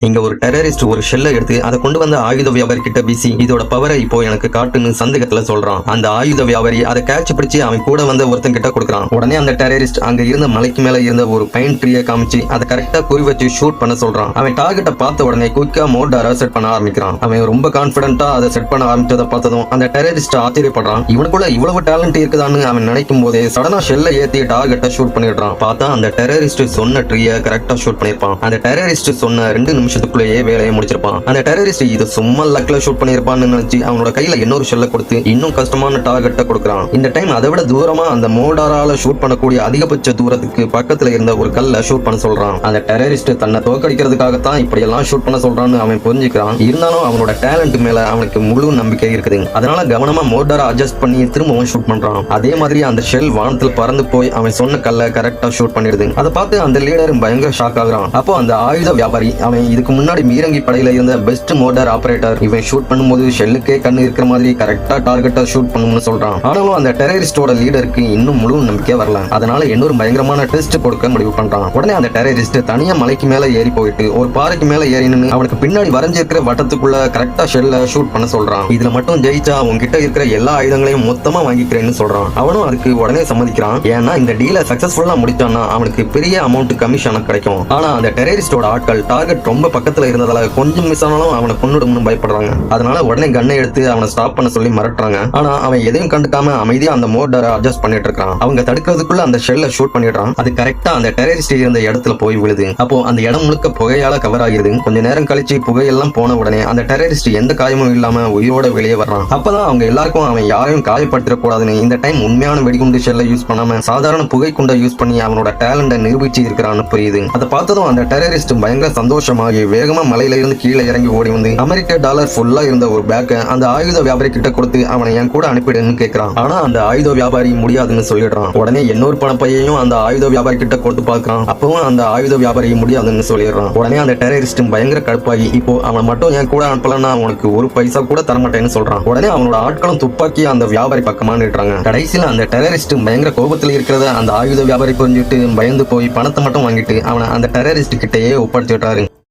இங்க ஒரு டெரரிஸ்ட் ஒரு ஷெல்லை எடுத்து அதை கொண்டு வந்த ஆயுத வியாபாரி கிட்ட வீசி இதோட பவரை இப்போ எனக்கு காட்டுன்னு சந்தேகத்துல சொல்றான். அந்த ஆயுத வியாபாரி அதை கேட்ச் பிடிச்சு அவன் கூட வந்த ஒருத்தன் கிட்ட கொடுக்குறான். உடனே அந்த டெரரிஸ்ட் அங்க இருந்த மலைக்கு மேல இருந்த ஒரு பைன் ட்ரீயை காமிச்சு அதை கரெக்டா குறி வச்சு ஷூட் பண்ண சொல்றான். அவன் டார்கெட்டை பார்த்த உடனே குயிக்கா மோட்டாரை செட் பண்ண ஆரம்பிக்கிறான். அவன் ரொம்ப கான்பிடென்ட்டா அதை செட் பண்ண ஆரம்பிச்சதை பார்த்ததும் அந்த டெரரிஸ்ட் ஆச்சரியப்படுறான். இவனுக்குள்ள இவ்வளவு டேலண்ட் இருக்குதான்னு அவன் நினைக்கும் போதே சடனா ஷெல்லை ஏத்தி டார்கெட்டை ஷூட் பண்ணிடுறான். பார்த்தா அந்த டெரரிஸ்ட் சொன்ன ட்ரீயை கரெக்டா ஷூட் பண்ணிருப்பான். அந்த டெரரிஸ்ட் சொன்ன 2 நிமிஷத்துக்குள்ளேயே வேலையை முடிச்சிருப்பான். அந்த டெரரிஸ்ட் இது சும்மா லக்ல ஷூட் பண்ணிருப்பான்னு நினைச்சு அவனோட கையில இன்னொரு ஷெல்லை கொடுத்து இன்னும் கஷ்டமான டார்கெட்டை கொடுக்குறான். இந்த டைம் அதை விட தூரமா அந்த மோட்டாரால ஷூட் பண்ணக்கூடிய அதிகபட்ச தூரத்துக்கு பக்கத்துல இருந்த ஒரு கல்ல ஷூட் பண்ண சொல்றான். அந்த டெரரிஸ்ட் தன்னை தோக்கடிக்கிறதுக்காகத்தான் இப்படி எல்லாம் ஷூட் பண்ண சொல்றான்னு அவன் புரிஞ்சுக்கிறான். இருந்தாலும் அவனோட டேலண்ட் மேல அவனுக்கு முழு நம்பிக்கை இருக்குது. அதனால கவனமா மோட்டாரை அட்ஜஸ்ட் பண்ணி திரும்பவும் ஷூட் பண்றான். அதே மாதிரி அந்த ஷெல் வானத்தில் பறந்து போய் அவன் சொன்ன கல்ல கரெக்டா ஷூட் பண்ணிடுது. அதை பார்த்து அந்த லீடர் பயங்கர ஷாக் ஆகுறான். அப்போ அந்த ஆயுத வியாபாரி அவன் இதுக்கு முன்னாடி மீரங்கி படையில இருந்த பெஸ்ட் மோட்டார் ஆபரேட்டர், இவன் ஷூட் பண்ணும்போது ஷெல்லுக்கே கண்ணு இருக்கிற மாதிரி கரெக்டா டார்கெட்டா ஷூட் பண்ணணும்னு சொல்றான். ஆனாலும் அந்த டெரரிஸ்டோட லீடருக்கு இன்னும் முழு நம்பிக்கை வரல. அதனால இன்னொரு பயங்கரமான டெஸ்ட் கொடுக்க முடிவு பண்றான். உடனே அந்த டெரரிஸ்ட் தனியா மலைக்கு மேல ஏறி போயிட்டு ஒரு பாறைக்கு மேல ஏறி நின்று அவனுக்கு பின்னாடி வரைஞ்சிருக்கிற வட்டத்துக்குள்ள கரெக்டா ஷெல்ல ஷூட் பண்ண சொல்றான். இதுல மட்டும் ஜெயிச்சா உன்கிட்ட இருக்கிற எல்லா ஆயுதங்களையும் மொத்தமா வாங்கிக்கிறேன்னு சொல்றான். அவனும் அதுக்கு உடனே சம்மதிக்கிறான். ஏன்னா இந்த டீலை சக்சஸ்ஃபுல்லா முடிச்சான்னா அவனுக்கு பெரிய அமௌண்ட் கமிஷன் கிடைக்கும். ஆனா அந்த டெரரிஸ்டோட ஆட்கள் டார்கெட் ரொம்ப பக்கத்துல இருந்ததால கொஞ்சம் மிஸ் ஆனாலும் அவனை கொன்னுடும்னு பயப்படுறாங்க. அதனால உடனே கண்ணை எடுத்து அவனை ஸ்டாப் பண்ண சொல்லி மிரட்டுறாங்க. ஆனா அவன் எதையும் கண்டுக்காம அமைதியா அந்த மோட்டாரை அட்ஜஸ்ட் பண்ணிட்டு இருக்கான். அவங்க தடுக்கிறதுக்குள்ள அந்த ஷெல்லை ஷூட் பண்ணிடுறான். அது கரெக்டா அந்த டெரரிஸ்ட் இருந்த இடத்துல போய் விழுது. அப்போ அந்த இடம் முழுக்க புகையால கவர் ஆகிருது. கொஞ்ச நேரம் கழிச்சு புகையெல்லாம் போன உடனே அந்த டெரரிஸ்ட் எந்த காயமும் இல்லாம உயிரோட வெளியே வர்றான். அப்பதான் அவங்க எல்லாருக்கும் அவன் யாரையும் காயப்படுத்திட கூடாதுன்னு இந்த டைம் உண்மையான வெடிகுண்டு ஷெல்லை யூஸ் பண்ணாம சாதாரண புகை குண்டை யூஸ் பண்ணி அவனோட டேலண்ட நிரூபிச்சு இருக்கிறான்னு புரியுது. அதை பார்த்ததும் அந்த டெரரிஸ்ட் பயங்கர சந்தோஷமாகி வேகமா மலையில இருந்து கீழே இறங்கி ஓடி வந்து அமெரிக்க டாலர் ஃபுல்லா இருந்த ஒரு பேக்கை அந்த ஆயுத வியாபாரி கிட்ட கொடுத்து அவனை என் கூட அனுப்பிடுன்னு கேட்கிறான். ஆனா அந்த ஆயுத வியாபாரி முடியாதுன்னு சொல்லிடுறான். உடனே இன்னொரு பணப்பையையும் அந்த ஆயுத வியாபாரி கிட்ட கொடுத்து பார்க்கறான். அப்பவும் அந்த ஆயுத வியாபாரி முடியாதுன்னு சொல்லிடுறான். உடனே அந்த டெரரிஸ்ட் பயங்கர கடுப்பாகி இப்போ அவன் மட்டும் என் கூட அனுப்பலன்னா உனக்கு ஒரு பைசா கூட தரமாட்டேன்னு சொல்றான். உடனே அவனோட ஆட்களும் துப்பாக்கி அந்த வியாபாரி பக்கமா நின்றாங்க. கடைசியில அந்த டெரரிஸ்ட் பயங்கர கோபத்தில் இருக்கிறத அந்த ஆயுத வியாபாரி புரிஞ்சுட்டு பயந்து போய் பணத்தை மட்டும் வாங்கிட்டு அவனை அந்த டெரரிஸ்ட் கிட்டேயே ஒப்படைச்சு விட்டாரு.